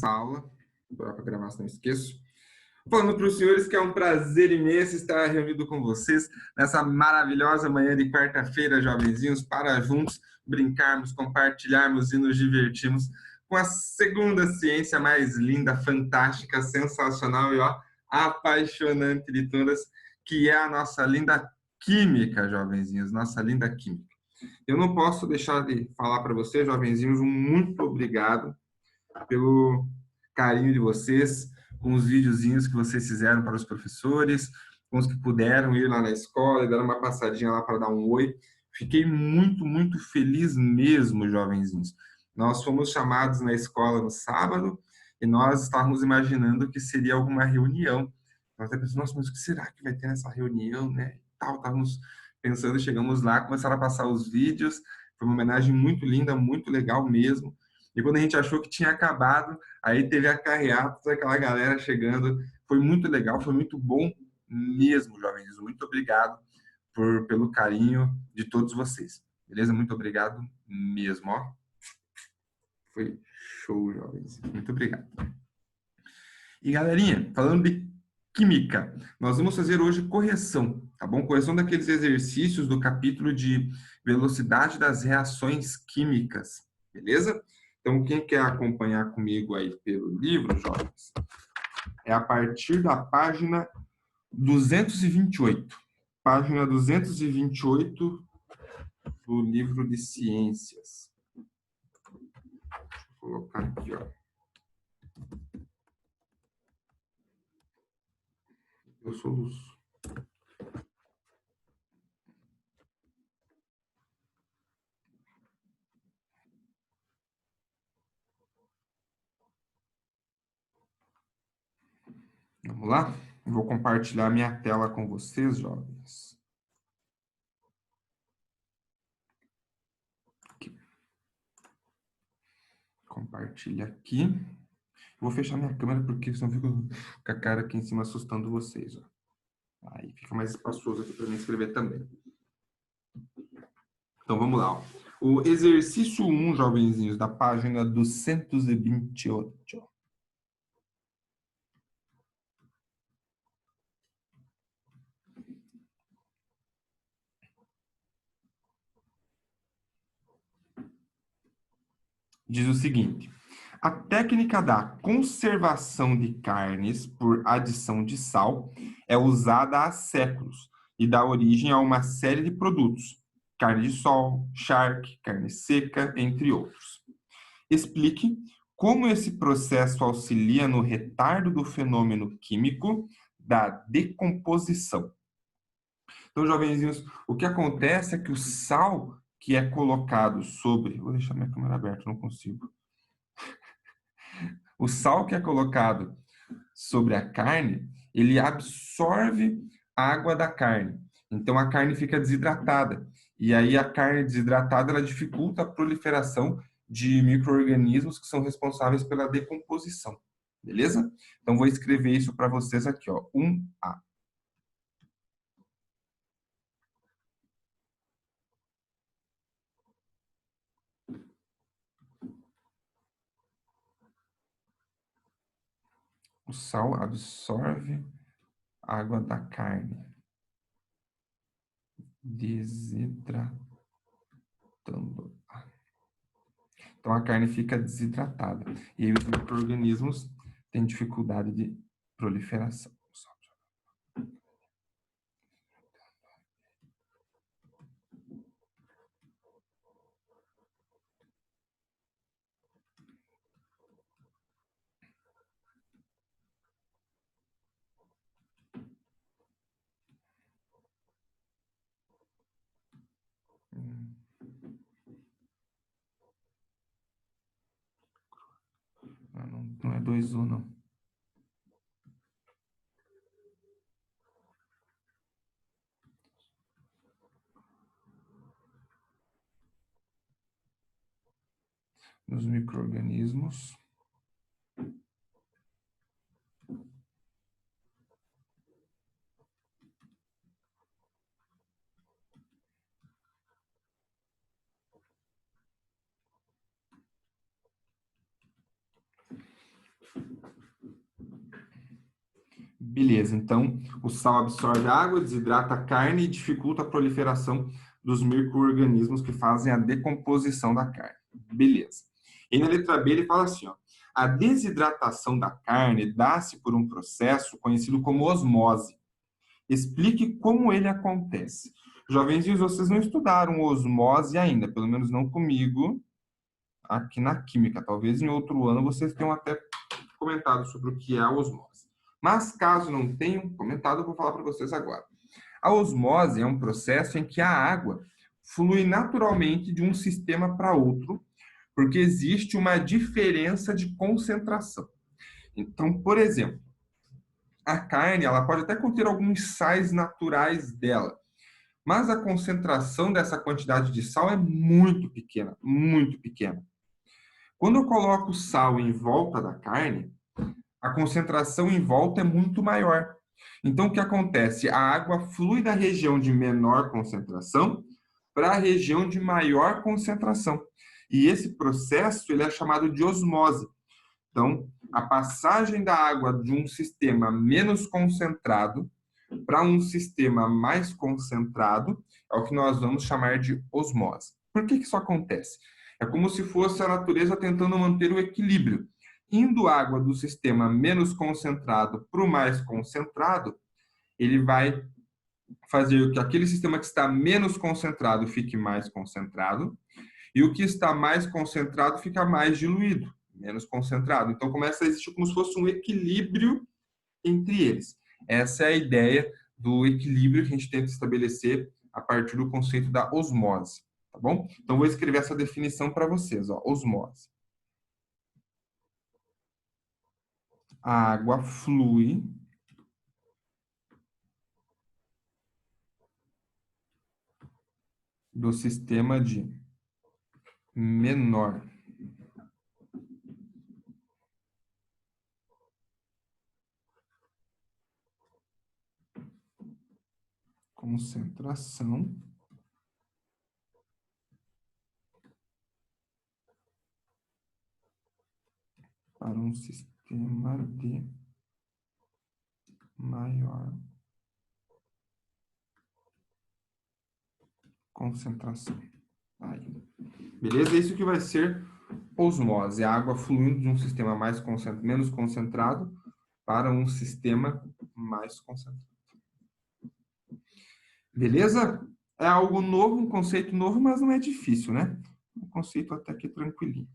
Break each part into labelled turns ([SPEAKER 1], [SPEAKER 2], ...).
[SPEAKER 1] aula, para gravar, se não esqueço. Falando para os senhores que é um prazer imenso estar reunido com vocês nessa maravilhosa manhã de quarta-feira, jovenzinhos, para juntos brincarmos, compartilharmos e nos divertirmos com a segunda ciência mais linda, fantástica, sensacional e ó, apaixonante de todas, que é a nossa linda química, jovenzinhos, nossa linda química. Eu não posso deixar de falar para vocês, jovenzinhos, um muito obrigado pelo carinho de vocês, com os videozinhos que vocês fizeram para os professores, com os que puderam ir lá na escola e dar uma passadinha lá para dar um oi. Fiquei muito, muito feliz mesmo, jovenzinhos. Nós fomos chamados na escola no sábado e nós estávamos imaginando que seria alguma reunião. Nós até pensamos, nossa, mas o que será que vai ter nessa reunião, né? Estávamos pensando, chegamos lá, começaram a passar os vídeos, foi uma homenagem muito linda, muito legal mesmo. E quando a gente achou que tinha acabado, aí teve a carreata, aquela galera chegando. Foi muito legal, foi muito bom mesmo, jovens. Muito obrigado pelo carinho de todos vocês. Beleza? Muito obrigado mesmo, ó. Foi show, jovens. Muito obrigado. E galerinha, falando de química, nós vamos fazer hoje correção, tá bom? Correção daqueles exercícios do capítulo de velocidade das reações químicas, beleza? Então, quem quer acompanhar comigo aí pelo livro, jovens, é a partir da página 228. Página 228 do livro de ciências. Vou colocar aqui, ó. Eu soluço. Vamos lá? Vou compartilhar minha tela com vocês, jovens. Aqui. Compartilha aqui. Vou fechar minha câmera porque senão eu fico com a cara aqui em cima assustando vocês. Ó. Aí fica mais espaçoso aqui para mim escrever também. Então vamos lá. Ó. O exercício 1, jovenzinhos, da página 228. Diz o seguinte: a técnica da conservação de carnes por adição de sal é usada há séculos e dá origem a uma série de produtos: carne de sol, charque, carne seca, entre outros. Explique como esse processo auxilia no retardo do fenômeno químico da decomposição. Então, jovenzinhos, o que acontece é que o sal que é colocado sobre... Vou deixar minha câmera aberta, não consigo. O sal que é colocado sobre a carne, ele absorve a água da carne. Então, a carne fica desidratada. E aí, a carne desidratada, ela dificulta a proliferação de micro-organismos que são responsáveis pela decomposição. Beleza? Então, vou escrever isso para vocês aqui, ó. 1A. O sal absorve a água da carne, desidratando. Então, a carne fica desidratada. E aí, os micro-organismos têm dificuldade de proliferação. Não é 2U, não. Nos micro-organismos. Beleza, então o sal absorve água, desidrata a carne e dificulta a proliferação dos micro-organismos que fazem a decomposição da carne. Beleza. E na letra B ele fala assim, ó, a desidratação da carne dá-se por um processo conhecido como osmose. Explique como ele acontece. Jovenzinhos, vocês não estudaram osmose ainda, pelo menos não comigo, aqui na química. Talvez em outro ano vocês tenham até comentado sobre o que é a osmose. Mas caso não tenham comentado, eu vou falar para vocês agora. A osmose é um processo em que a água flui naturalmente de um sistema para outro, porque existe uma diferença de concentração. Então, por exemplo, a carne ela pode até conter alguns sais naturais dela, mas a concentração dessa quantidade de sal é muito pequena, muito pequena. Quando eu coloco sal em volta da carne, a concentração em volta é muito maior. Então, o que acontece? A água flui da região de menor concentração para a região de maior concentração. E esse processo ele é chamado de osmose. Então, a passagem da água de um sistema menos concentrado para um sistema mais concentrado é o que nós vamos chamar de osmose. Por que isso acontece? É como se fosse a natureza tentando manter o equilíbrio. Indo água do sistema menos concentrado para o mais concentrado, ele vai fazer com que aquele sistema que está menos concentrado fique mais concentrado e o que está mais concentrado fica mais diluído, menos concentrado. Então começa a existir como se fosse um equilíbrio entre eles. Essa é a ideia do equilíbrio que a gente tenta estabelecer a partir do conceito da osmose, tá bom? Então vou escrever essa definição para vocês, ó, osmose. A água flui do sistema de menor concentração para um sistema de maior concentração. Aí. Beleza? Isso que vai ser osmose, a água fluindo de um sistema menos concentrado para um sistema mais concentrado. Beleza? É algo novo, um conceito novo, mas não é difícil, né? Um conceito até que tranquilinho.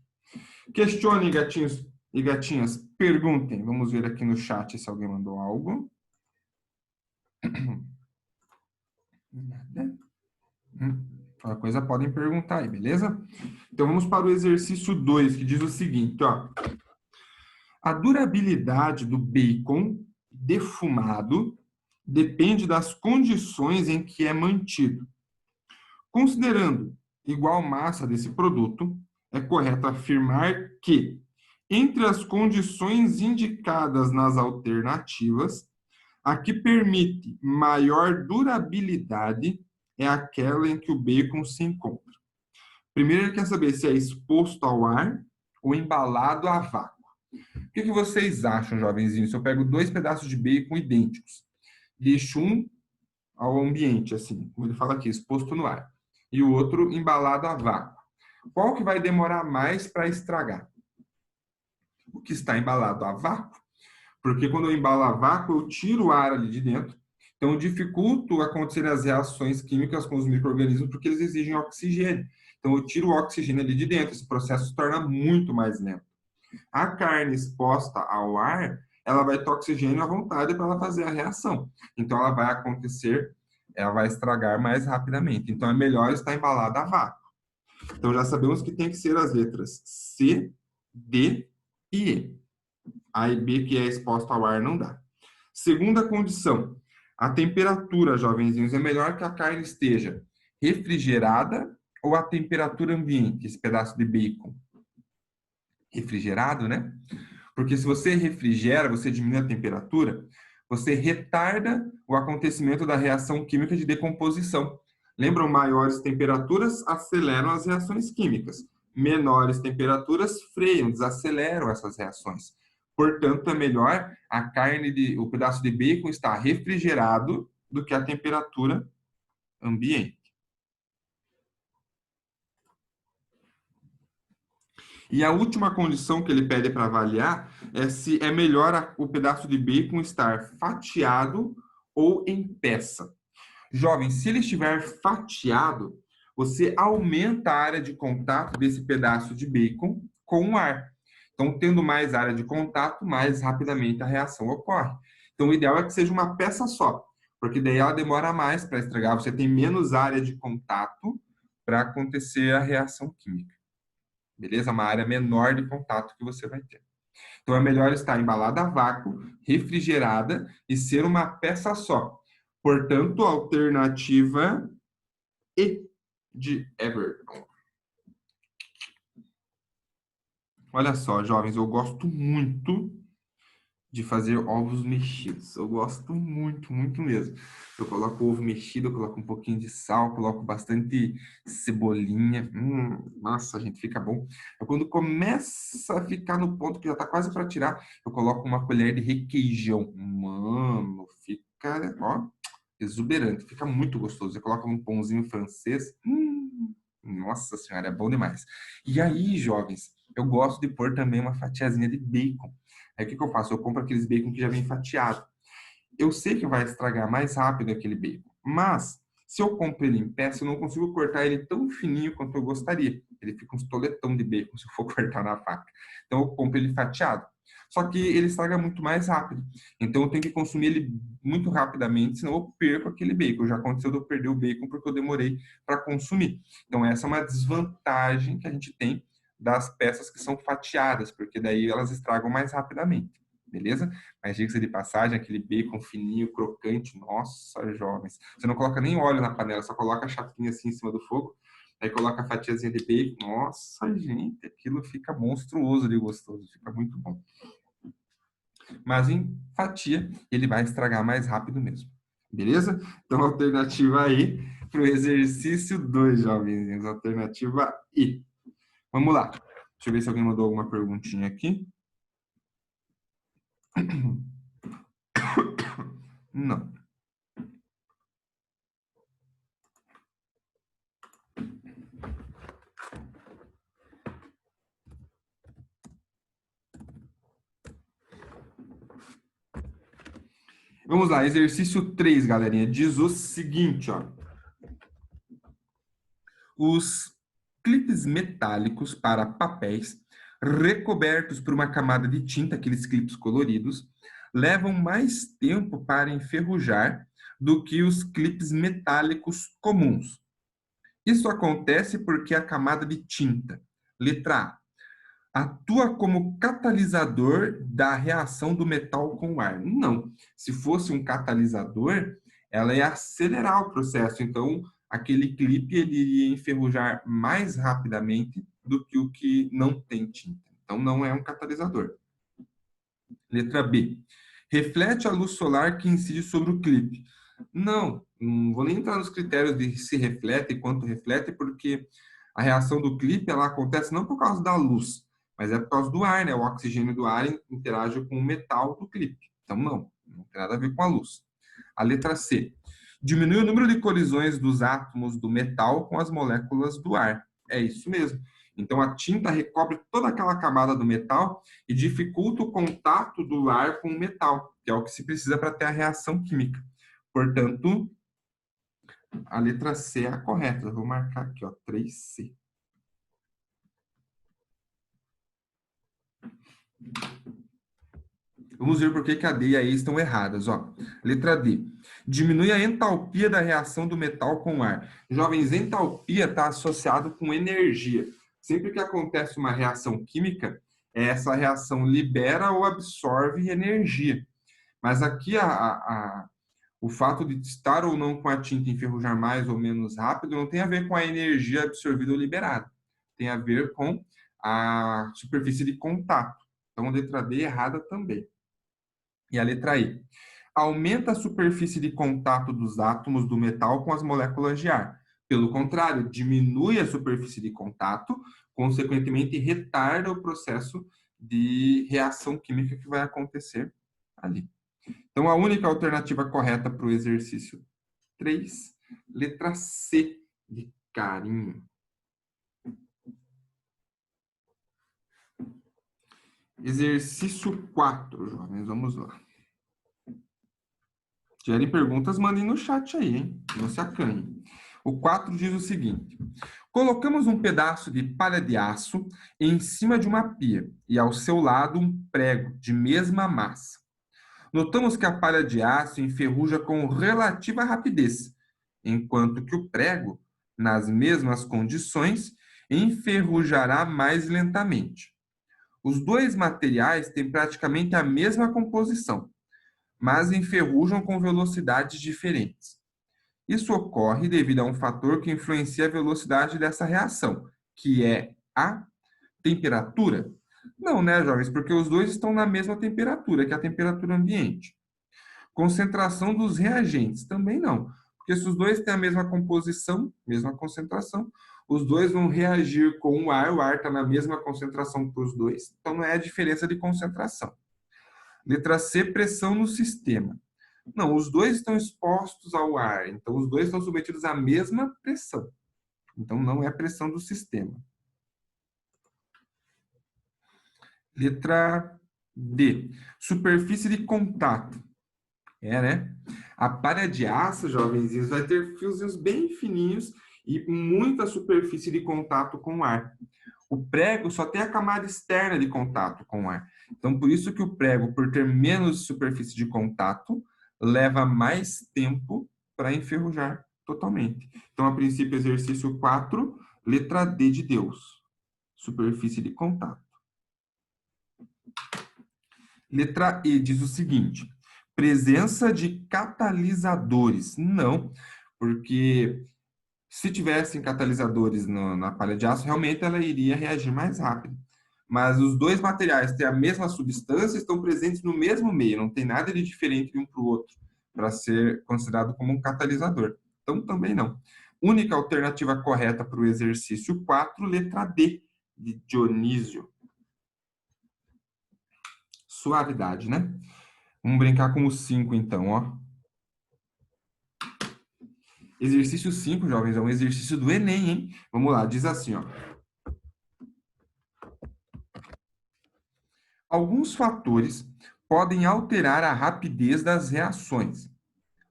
[SPEAKER 1] Questionem, gatinhos e gatinhas, perguntem. Vamos ver aqui no chat se alguém mandou algo. Nada. Qualquer coisa podem perguntar aí, beleza? Então vamos para o exercício 2, que diz o seguinte, ó. A durabilidade do bacon defumado depende das condições em que é mantido. Considerando igual massa desse produto, é correto afirmar que, entre as condições indicadas nas alternativas, a que permite maior durabilidade é aquela em que o bacon se encontra. Primeiro, ele quer saber se é exposto ao ar ou embalado a vácuo. O que vocês acham, jovenzinhos? Se eu pego 2 pedaços de bacon idênticos, deixo um ao ambiente, assim, como ele fala aqui, exposto no ar, e o outro embalado a vácuo, qual que vai demorar mais para estragar? O que está embalado a vácuo, porque quando eu embalo a vácuo, eu tiro o ar ali de dentro, então eu dificulto acontecer as reações químicas com os micro-organismos, porque eles exigem oxigênio. Então eu tiro o oxigênio ali de dentro, esse processo se torna muito mais lento. A carne exposta ao ar, ela vai ter oxigênio à vontade para ela fazer a reação. Então ela vai acontecer, ela vai estragar mais rapidamente. Então é melhor estar embalada a vácuo. Então já sabemos que tem que ser as letras C, D e E. A e B que é exposta ao ar não dá. Segunda condição, a temperatura, jovenzinhos, é melhor que a carne esteja refrigerada ou a temperatura ambiente, esse pedaço de bacon. Refrigerado, né? Porque se você refrigera, você diminui a temperatura, você retarda o acontecimento da reação química de decomposição. Lembram, maiores temperaturas aceleram as reações químicas. Menores temperaturas freiam, desaceleram essas reações. Portanto, é melhor o pedaço de bacon estar refrigerado do que a temperatura ambiente. E a última condição que ele pede para avaliar é se é melhor o pedaço de bacon estar fatiado ou em peça. Jovem, se ele estiver fatiado, você aumenta a área de contato desse pedaço de bacon com o ar. Então, tendo mais área de contato, mais rapidamente a reação ocorre. Então, o ideal é que seja uma peça só, porque daí ela demora mais para estragar, você tem menos área de contato para acontecer a reação química. Beleza? Uma área menor de contato que você vai ter. Então, é melhor estar embalada a vácuo, refrigerada e ser uma peça só. Portanto, alternativa E de Everton. Olha só, jovens, eu gosto muito de fazer ovos mexidos. Eu gosto muito, muito mesmo. Eu coloco o ovo mexido, eu coloco um pouquinho de sal, coloco bastante cebolinha. Nossa, gente, fica bom. Quando começa a ficar no ponto que já tá quase para tirar, eu coloco uma colher de requeijão. Mano, fica, ó, exuberante. Fica muito gostoso. Você coloca um pãozinho francês. Nossa senhora, é bom demais. E aí, jovens, eu gosto de pôr também uma fatiazinha de bacon. Aí o que eu faço? Eu compro aqueles bacon que já vem fatiado. Eu sei que vai estragar mais rápido aquele bacon, mas se eu compro ele em peça, eu não consigo cortar ele tão fininho quanto eu gostaria. Ele fica uns toletão de bacon se eu for cortar na faca. Então eu compro ele fatiado. Só que ele estraga muito mais rápido. Então eu tenho que consumir ele muito rapidamente, senão eu perco aquele bacon. Já aconteceu de eu perder o bacon porque eu demorei para consumir. Então essa é uma desvantagem que a gente tem das peças que são fatiadas, porque daí elas estragam mais rapidamente. Beleza? Mas diga-se de passagem, aquele bacon fininho, crocante, nossa, jovens. Você não coloca nem óleo na panela, só coloca a chapinha assim em cima do fogo, aí coloca a fatiazinha de bacon. Nossa, gente, aquilo fica monstruoso de gostoso, fica muito bom. Mas em fatia, ele vai estragar mais rápido mesmo. Beleza? Então, alternativa aí para o exercício 2, jovenzinhos. Alternativa I. Vamos lá. Deixa eu ver se alguém mandou alguma perguntinha aqui. Não. Vamos lá, exercício 3, galerinha. Diz o seguinte, ó. Os clipes metálicos para papéis recobertos por uma camada de tinta, aqueles clipes coloridos, levam mais tempo para enferrujar do que os clipes metálicos comuns. Isso acontece porque a camada de tinta, letra A, atua como catalisador da reação do metal com o ar. Não. Se fosse um catalisador, ela ia acelerar o processo. Então, aquele clipe ele iria enferrujar mais rapidamente do que o que não tem tinta. Então, não é um catalisador. Letra B. Reflete a luz solar que incide sobre o clipe. Não vou nem entrar nos critérios de se reflete e quanto reflete, porque a reação do clipe ela acontece não por causa da luz, mas é por causa do ar, né? O oxigênio do ar interage com o metal do clipe. Então, não tem nada a ver com a luz. A letra C. Diminui o número de colisões dos átomos do metal com as moléculas do ar. É isso mesmo. Então, a tinta recobre toda aquela camada do metal e dificulta o contato do ar com o metal, que é o que se precisa para ter a reação química. Portanto, a letra C é a correta. Eu vou marcar aqui, ó, 3C. Vamos ver por que a D e a E estão erradas. Ó. Letra D. Diminui a entalpia da reação do metal com o ar. Jovens, entalpia está associado com energia. Sempre que acontece uma reação química, essa reação libera ou absorve energia. Mas aqui o fato de estar ou não com a tinta enferrujar mais ou menos rápido não tem a ver com a energia absorvida ou liberada. Tem a ver com a superfície de contato. Então, a letra D é errada também. E a letra I. Aumenta a superfície de contato dos átomos do metal com as moléculas de ar. Pelo contrário, diminui a superfície de contato, consequentemente retarda o processo de reação química que vai acontecer ali. Então, a única alternativa correta para o exercício 3, letra C, de carinho. Exercício 4, jovens, vamos lá. Se tiverem perguntas, mandem no chat aí, hein? Não se acanhem. O 4 diz o seguinte: colocamos um pedaço de palha de aço em cima de uma pia e ao seu lado um prego de mesma massa. Notamos que a palha de aço enferruja com relativa rapidez, enquanto que o prego, nas mesmas condições, enferrujará mais lentamente. Os dois materiais têm praticamente a mesma composição, mas enferrujam com velocidades diferentes. Isso ocorre devido a um fator que influencia a velocidade dessa reação, que é a temperatura. Não, né, jovens? Porque os dois estão na mesma temperatura, que é a temperatura ambiente. Concentração dos reagentes, também não. Porque se os dois têm a mesma composição, mesma concentração, os dois vão reagir com o ar está na mesma concentração para os dois, então não é a diferença de concentração. Letra C, pressão no sistema. Não, os dois estão expostos ao ar, então os dois estão submetidos à mesma pressão. Então não é pressão do sistema. Letra D, superfície de contato. Né? A palha de aço, jovenzinhos, vai ter fiozinhos bem fininhos e muita superfície de contato com o ar. O prego só tem a camada externa de contato com o ar. Então, por isso que o prego, por ter menos superfície de contato, leva mais tempo para enferrujar totalmente. Então, a princípio, exercício 4, letra D de Deus. Superfície de contato. Letra E diz o seguinte: presença de catalisadores. Não, porque se tivessem catalisadores na palha de aço, realmente ela iria reagir mais rápido. Mas os dois materiais têm a mesma substância, estão presentes no mesmo meio, não tem nada de diferente de um para o outro, para ser considerado como um catalisador. Então, também não. Única alternativa correta para o exercício 4, letra D, de Dionísio. Suavidade, né? Vamos brincar com o 5, então, ó. Exercício 5, jovens, é um exercício do Enem, hein? Vamos lá, diz assim, ó. Alguns fatores podem alterar a rapidez das reações.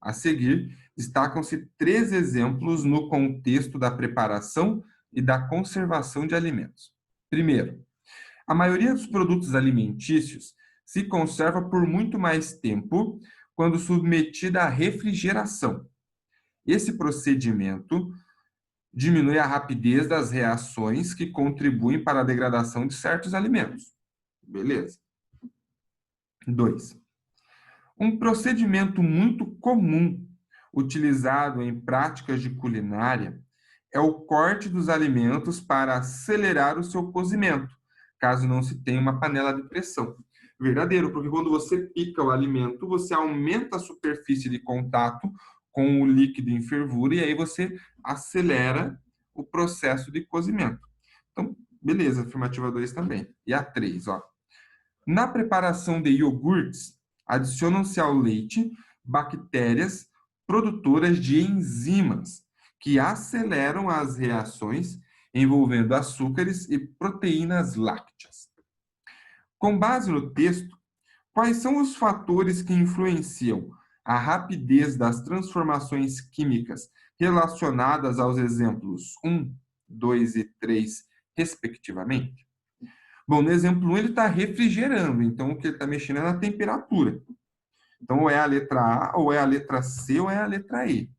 [SPEAKER 1] A seguir, destacam-se 3 exemplos no contexto da preparação e da conservação de alimentos. Primeiro, a maioria dos produtos alimentícios se conserva por muito mais tempo quando submetida à refrigeração. Esse procedimento diminui a rapidez das reações que contribuem para a degradação de certos alimentos. Beleza. 2. Um procedimento muito comum utilizado em práticas de culinária é o corte dos alimentos para acelerar o seu cozimento, caso não se tenha uma panela de pressão. Verdadeiro, porque quando você pica o alimento, você aumenta a superfície de contato com o líquido em fervura e aí você acelera o processo de cozimento. Então, beleza, afirmativa 2 também. E a 3, ó. Na preparação de iogurtes, adicionam-se ao leite bactérias produtoras de enzimas que aceleram as reações envolvendo açúcares e proteínas lácteas. Com base no texto, quais são os fatores que influenciam a rapidez das transformações químicas relacionadas aos exemplos 1, 2 e 3, respectivamente? Bom, no exemplo 1 ele está refrigerando, então o que ele está mexendo é na temperatura. Então, ou é a letra A, ou é a letra C, ou é a letra E.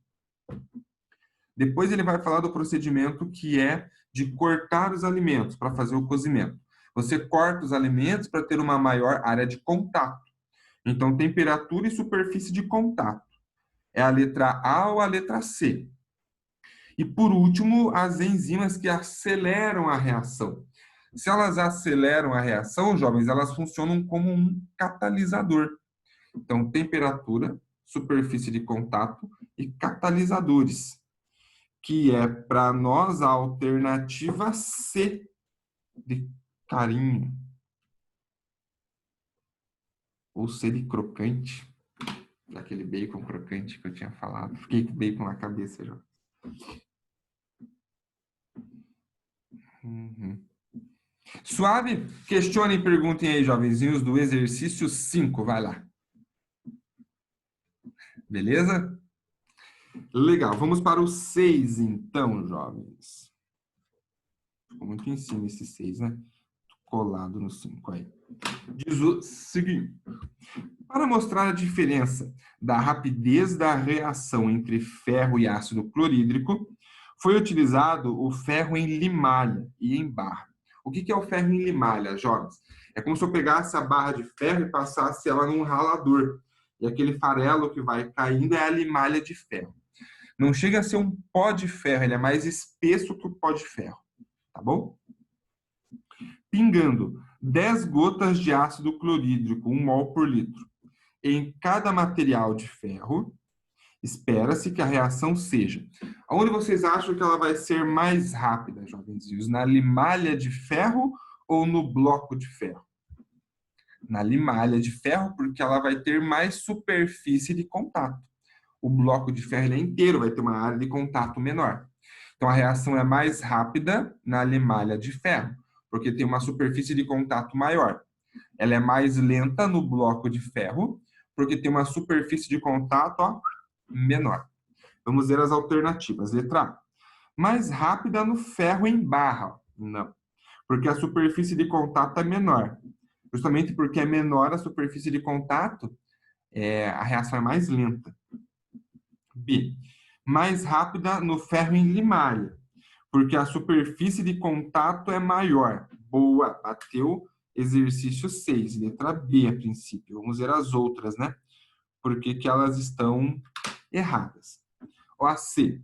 [SPEAKER 1] Depois ele vai falar do procedimento que é de cortar os alimentos para fazer o cozimento. Você corta os alimentos para ter uma maior área de contato. Então, temperatura e superfície de contato. É a letra A ou a letra C. E, por último, as enzimas que aceleram a reação. Se elas aceleram a reação, jovens, elas funcionam como um catalisador. Então, temperatura, superfície de contato e catalisadores, que é para nós a alternativa C, de carinho. ou C de crocante, daquele bacon crocante que eu tinha falado. Fiquei com bacon na cabeça já. Uhum. Suave? Questionem e perguntem aí, jovenzinhos, do exercício 5. Vai lá. Beleza? Legal. Vamos para o 6, então, jovens. Ficou muito em cima esse 6, né? Colado no 5 aí. Diz o seguinte. Para mostrar a diferença da rapidez da reação entre ferro e ácido clorídrico, foi utilizado o ferro em limalha e em barra. O que é o ferro em limalha, jovens? É como se eu pegasse a barra de ferro e passasse ela num ralador. E aquele farelo que vai caindo é a limalha de ferro. Não chega a ser um pó de ferro, ele é mais espesso que o pó de ferro. Tá bom? Pingando 10 gotas de ácido clorídrico, 1 mol por litro, em cada material de ferro, espera-se que a reação seja. Onde vocês acham que ela vai ser mais rápida, jovenzinhos? Na limalha de ferro ou no bloco de ferro? Na limalha de ferro, porque ela vai ter mais superfície de contato. O bloco de ferro ele é inteiro, vai ter uma área de contato menor. Então, a reação é mais rápida na limalha de ferro, porque tem uma superfície de contato maior. Ela é mais lenta no bloco de ferro, porque tem uma superfície de contato menor. Vamos ver as alternativas. Letra A. Mais rápida no ferro em barra. Não. Porque a superfície de contato é menor. Justamente porque é menor a superfície de contato, a reação é mais lenta. B. Mais rápida no ferro em limalha. Porque a superfície de contato é maior. Boa, bateu. Exercício 6, letra B a princípio. Vamos ver as outras, né? Por que elas estão erradas. O AC.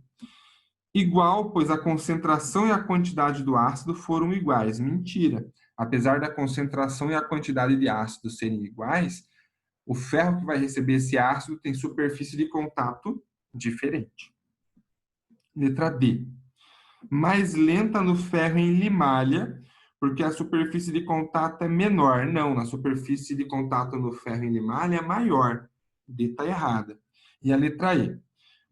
[SPEAKER 1] Igual, pois a concentração e a quantidade do ácido foram iguais. Mentira. Apesar da concentração e a quantidade de ácido serem iguais, o ferro que vai receber esse ácido tem superfície de contato diferente. Letra D. Mais lenta no ferro em limalha, porque a superfície de contato é menor. Não, na superfície de contato no ferro em limalha é maior. D está errada. E a letra E.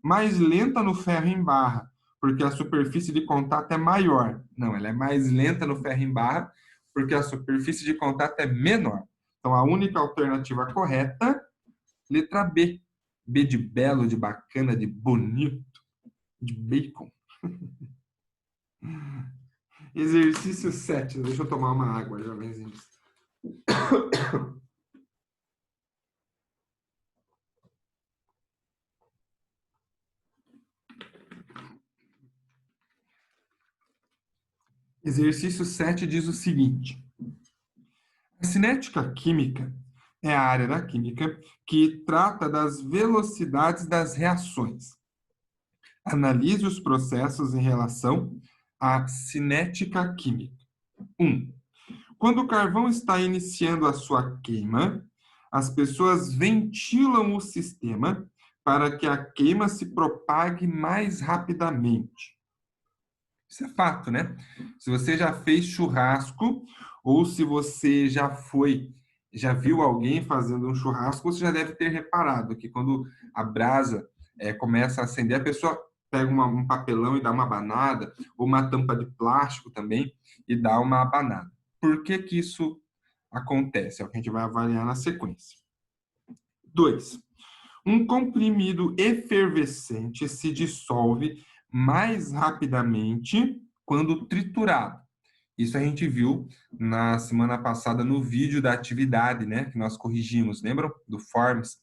[SPEAKER 1] Mais lenta no ferro em barra, porque a superfície de contato é maior. Não, ela é mais lenta no ferro em barra, porque a superfície de contato é menor. Então, a única alternativa correta, letra B. B de belo, de bacana, de bonito, de bacon. Exercício 7. Deixa eu tomar uma água, jovenzinhos. Exercício 7 diz o seguinte. A cinética química é a área da química que trata das velocidades das reações. Analise os processos em relação à cinética química. 1. Quando o carvão está iniciando a sua queima, as pessoas ventilam o sistema para que a queima se propague mais rapidamente. Isso é fato, né? Se você já fez churrasco ou se você já viu alguém fazendo um churrasco, você já deve ter reparado que quando a brasa começa a acender, a pessoa pega um papelão e dá uma abanada, ou uma tampa de plástico também e dá uma abanada. Por que que isso acontece? É o que a gente vai avaliar na sequência. 2. Um comprimido efervescente se dissolve mais rapidamente quando triturado. Isso a gente viu na semana passada no vídeo da atividade, né, que nós corrigimos, lembram? Do Forms.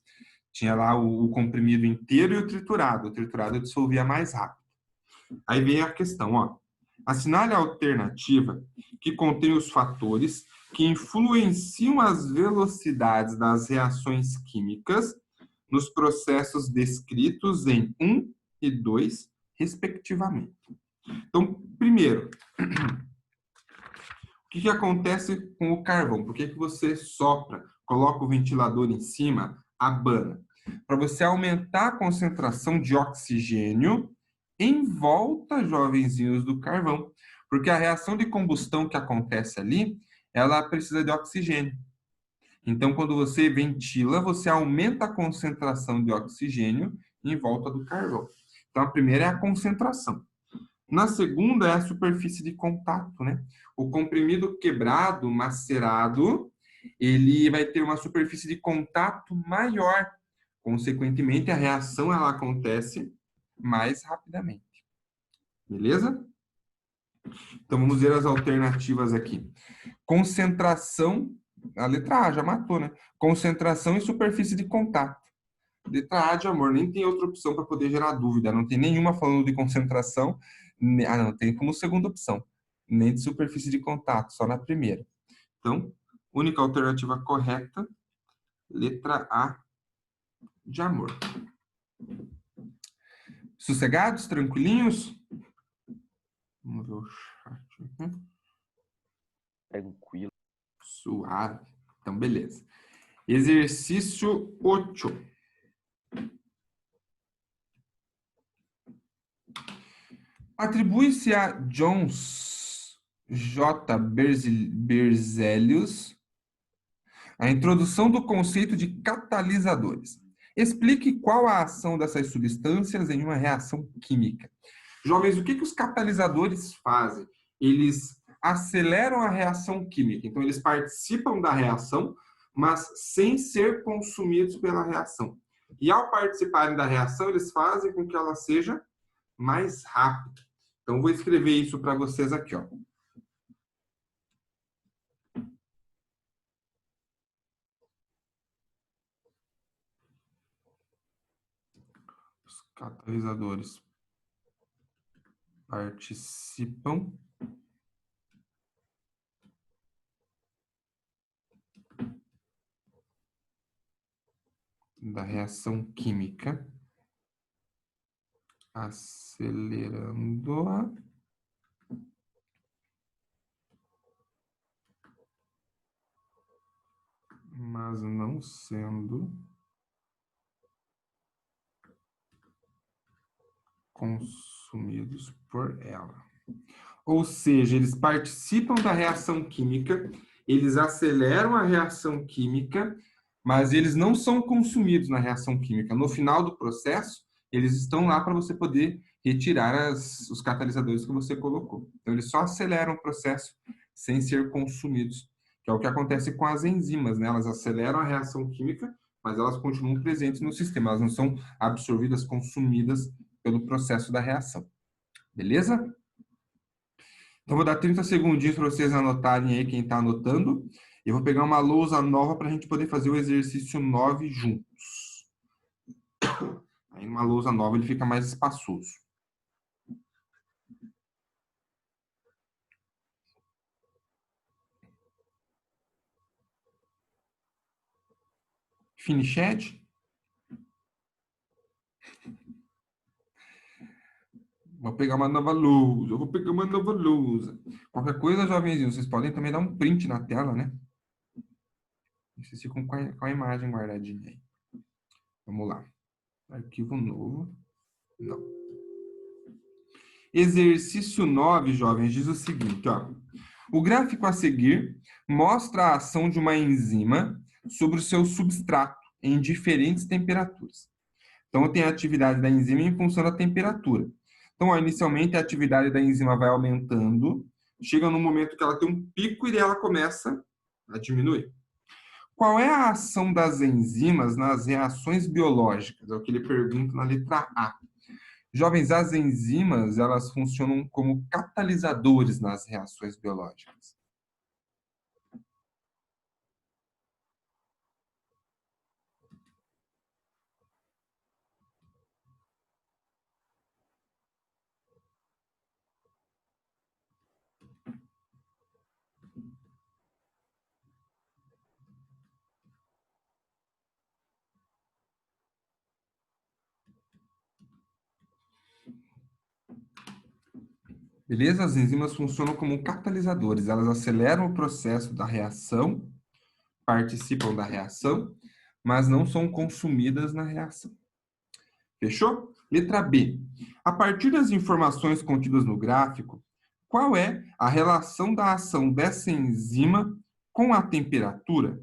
[SPEAKER 1] Tinha lá o comprimido inteiro e o triturado. O triturado dissolvia mais rápido. Aí vem a questão, ó. Assinale a alternativa que contém os fatores que influenciam as velocidades das reações químicas nos processos descritos em 1 e 2, respectivamente. Então, primeiro, o que acontece com o carvão? Por que você sopra, coloca o ventilador em cima, abana? Para você aumentar a concentração de oxigênio em volta, jovenzinhos, do carvão. Porque a reação de combustão que acontece ali, ela precisa de oxigênio. Então, quando você ventila, você aumenta a concentração de oxigênio em volta do carvão. Então, a primeira é a concentração. Na segunda é a superfície de contato, né? O comprimido quebrado, macerado, ele vai ter uma superfície de contato maior. Consequentemente, a reação ela acontece mais rapidamente. Beleza? Então, vamos ver as alternativas aqui. Concentração, a letra A já matou, né? Concentração e superfície de contato. Letra A de amor, nem tem outra opção para poder gerar dúvida. Não tem nenhuma falando de concentração. Ah, não, tem como segunda opção. Nem de superfície de contato, só na primeira. Então, única alternativa correta, letra A de amor. Sossegados, tranquilinhos? Vamos ver o chat aqui.
[SPEAKER 2] Tranquilo.
[SPEAKER 1] Suave. Então, beleza. Exercício 8. Atribui-se a Jones J. Berzelius a introdução do conceito de catalisadores. Explique qual a ação dessas substâncias em uma reação química. Jovens, o que os catalisadores fazem? Eles aceleram a reação química. Então, eles participam da reação, mas sem ser consumidos pela reação. E ao participarem da reação, eles fazem com que ela seja mais rápida. Então, vou escrever isso para vocês aqui, ó. Os catalisadores participam da reação química, acelerando-a mas não sendo consumidos por ela. Ou seja, eles participam da reação química, eles aceleram a reação química, mas eles não são consumidos na reação química. No final do processo, eles estão lá para você poder retirar os catalisadores que você colocou. Então, eles só aceleram o processo sem ser consumidos, que é o que acontece com as enzimas, né? Elas aceleram a reação química, mas elas continuam presentes no sistema, elas não são absorvidas, consumidas pelo processo da reação. Beleza? Então, vou dar 30 segundinhos para vocês anotarem aí, quem está anotando. Eu vou pegar uma lousa nova para a gente poder fazer o exercício 9 juntos. Aí, numa lousa nova, ele fica mais espaçoso. Finiched? Vou pegar uma nova lousa. Eu vou pegar uma nova lousa. Qualquer coisa, jovenzinhos, vocês podem também dar um print na tela, né? Vocês ficam com a imagem guardadinha aí. Vamos lá. Arquivo novo. Não. Exercício 9, jovens, diz o seguinte, ó. O gráfico a seguir mostra a ação de uma enzima sobre o seu substrato em diferentes temperaturas. Então, tem a atividade da enzima em função da temperatura. Então, ó, inicialmente, a atividade da enzima vai aumentando, chega num momento que ela tem um pico e ela começa a diminuir. Qual é a ação das enzimas nas reações biológicas? É o que ele pergunta na letra A. Jovens, as enzimas, elas funcionam como catalisadores nas reações biológicas. Beleza? As enzimas funcionam como catalisadores. Elas aceleram o processo da reação, participam da reação, mas não são consumidas na reação. Fechou? Letra B. A partir das informações contidas no gráfico, qual é a relação da ação dessa enzima com a temperatura?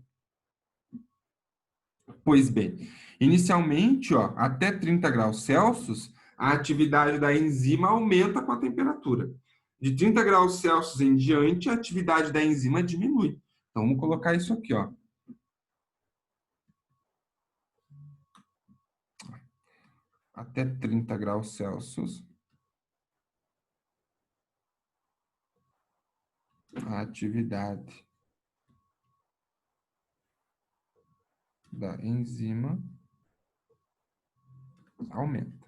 [SPEAKER 1] Pois bem, inicialmente, ó, até 30 graus Celsius, a atividade da enzima aumenta com a temperatura. De 30 graus Celsius em diante, a atividade da enzima diminui. Então, vamos colocar isso aqui, ó. Até 30 graus Celsius, a atividade da enzima aumenta.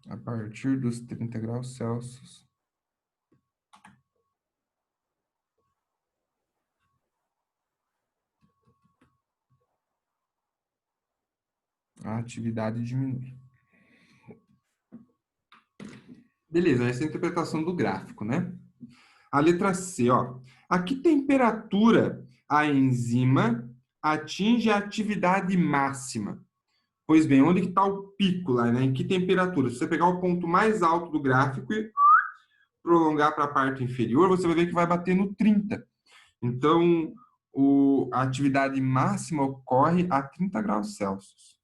[SPEAKER 1] A partir dos 30 graus Celsius, a atividade diminui. Beleza, essa é a interpretação do gráfico, né? A letra C, ó. A que temperatura a enzima atinge a atividade máxima? Pois bem, onde que está o pico lá, né? Em que temperatura? Se você pegar o ponto mais alto do gráfico e prolongar para a parte inferior, você vai ver que vai bater no 30. Então, a atividade máxima ocorre a 30 graus Celsius.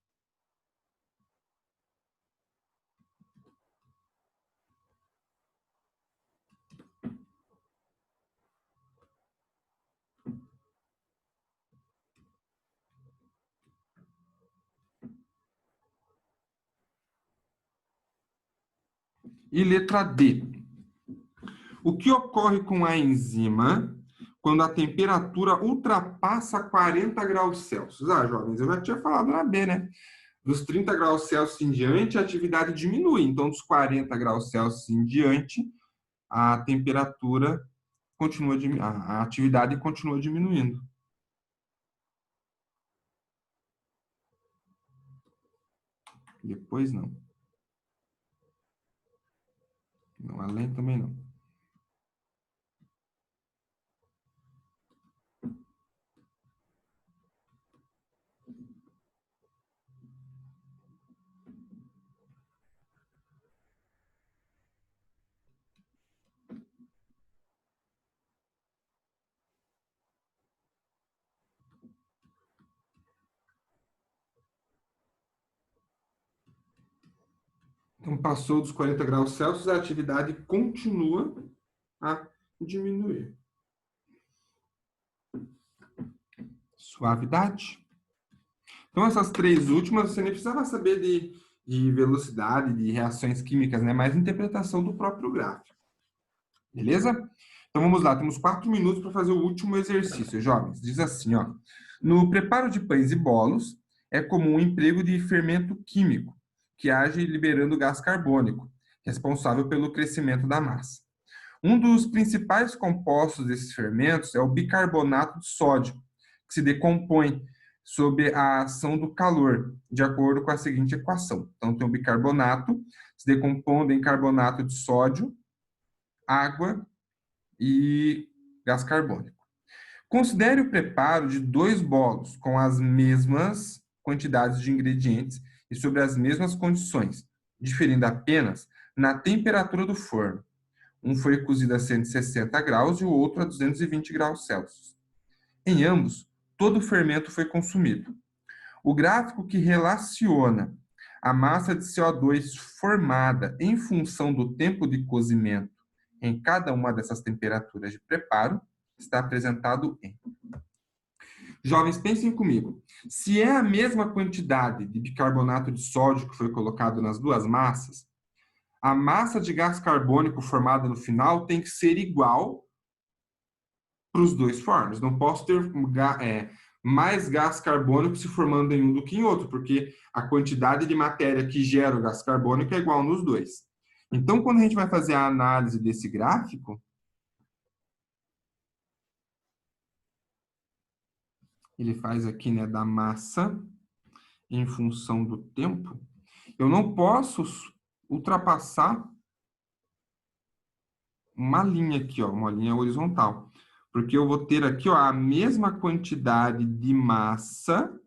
[SPEAKER 1] E letra D. O que ocorre com a enzima quando a temperatura ultrapassa 40 graus Celsius? Ah, jovens, eu já tinha falado na B, né? Dos 30 graus Celsius em diante, a atividade diminui. Então, dos 40 graus Celsius em diante, a temperatura continua, a atividade continua diminuindo. Depois, não. Não, além também não. Então, passou dos 40 graus Celsius, a atividade continua a diminuir. Suavidade. Então, essas três últimas, você nem precisava saber de velocidade, de reações químicas, né? Mas interpretação do próprio gráfico. Beleza? Então, vamos lá. Temos 4 minutos para fazer o último exercício, jovens. Diz assim, ó. No preparo de pães e bolos, é comum o emprego de fermento químico, que age liberando gás carbônico, responsável pelo crescimento da massa. Um dos principais compostos desses fermentos é o bicarbonato de sódio, que se decompõe sob a ação do calor, de acordo com a seguinte equação. Então, tem o bicarbonato, se decompondo em carbonato de sódio, água e gás carbônico. Considere o preparo de 2 bolos com as mesmas quantidades de ingredientes e sob as mesmas condições, diferindo apenas na temperatura do forno. Um foi cozido a 160 graus e o outro a 220 graus Celsius. Em ambos, todo o fermento foi consumido. O gráfico que relaciona a massa de CO2 formada em função do tempo de cozimento em cada uma dessas temperaturas de preparo está apresentado em. Jovens, pensem comigo. Se é a mesma quantidade de bicarbonato de sódio que foi colocado nas duas massas, a massa de gás carbônico formada no final tem que ser igual para os dois fornos. Não posso ter mais gás carbônico se formando em um do que em outro, porque a quantidade de matéria que gera o gás carbônico é igual nos dois. Então, quando a gente vai fazer a análise desse gráfico, ele faz aqui, né, da massa em função do tempo, eu não posso ultrapassar uma linha aqui, ó, uma linha horizontal. Porque eu vou ter aqui, ó, a mesma quantidade de massa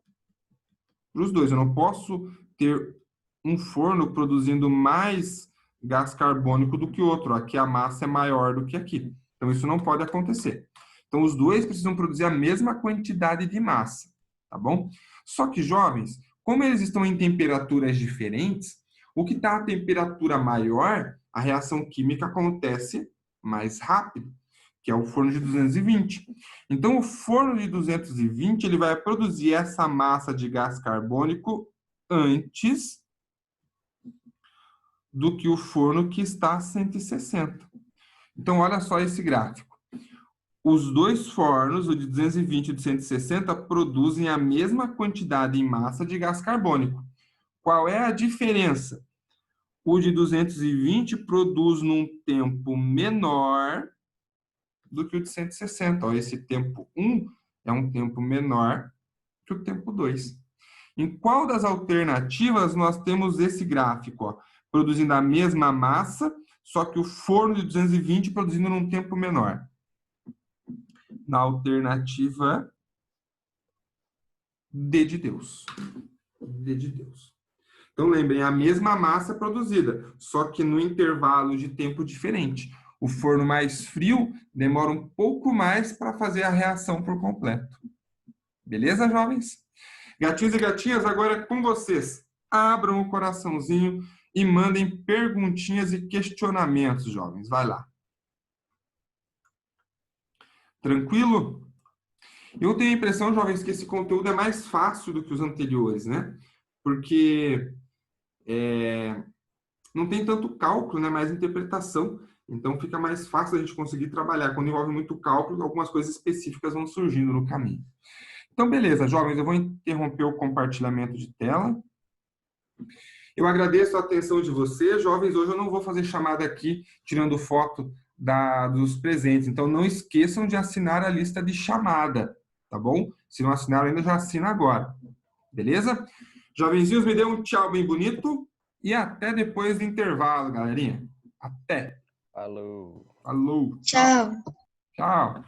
[SPEAKER 1] para os dois. Eu não posso ter um forno produzindo mais gás carbônico do que o outro. Aqui a massa é maior do que aqui. Então, isso não pode acontecer. Então, os dois precisam produzir a mesma quantidade de massa, tá bom? Só que, jovens, como eles estão em temperaturas diferentes, o que está a temperatura maior, a reação química acontece mais rápido, que é o forno de 220. Então, o forno de 220 ele vai produzir essa massa de gás carbônico antes do que o forno que está a 160. Então, olha só esse gráfico. Os dois fornos, o de 220 e o de 160, produzem a mesma quantidade em massa de gás carbônico. Qual é a diferença? O de 220 produz num tempo menor do que o de 160. Ó, esse tempo 1 é um tempo menor que o tempo 2. Em qual das alternativas nós temos esse gráfico? Ó, produzindo a mesma massa, só que o forno de 220 produzindo num tempo menor. Na alternativa D de Deus. D de Deus. Então, lembrem, a mesma massa produzida, só que no intervalo de tempo diferente. O forno mais frio demora um pouco mais para fazer a reação por completo. Beleza, jovens? Gatinhos e gatinhas, agora é com vocês. Abram o coraçãozinho e mandem perguntinhas e questionamentos, jovens. Vai lá. Tranquilo? Eu tenho a impressão, jovens, que esse conteúdo é mais fácil do que os anteriores, né? Porque não tem tanto cálculo, né? Mais interpretação. Então, fica mais fácil a gente conseguir trabalhar. Quando envolve muito cálculo, algumas coisas específicas vão surgindo no caminho. Então, beleza, jovens, eu vou interromper o compartilhamento de tela. Eu agradeço a atenção de vocês. Jovens, hoje eu não vou fazer chamada aqui, tirando foto dos presentes. Então, não esqueçam de assinar a lista de chamada, tá bom? Se não assinaram ainda, já assina agora. Beleza? Jovenzinhos, me dê um tchau bem bonito e até depois do intervalo, galerinha. Até.
[SPEAKER 2] Falou.
[SPEAKER 1] Falou.
[SPEAKER 3] Tchau.
[SPEAKER 1] Tchau.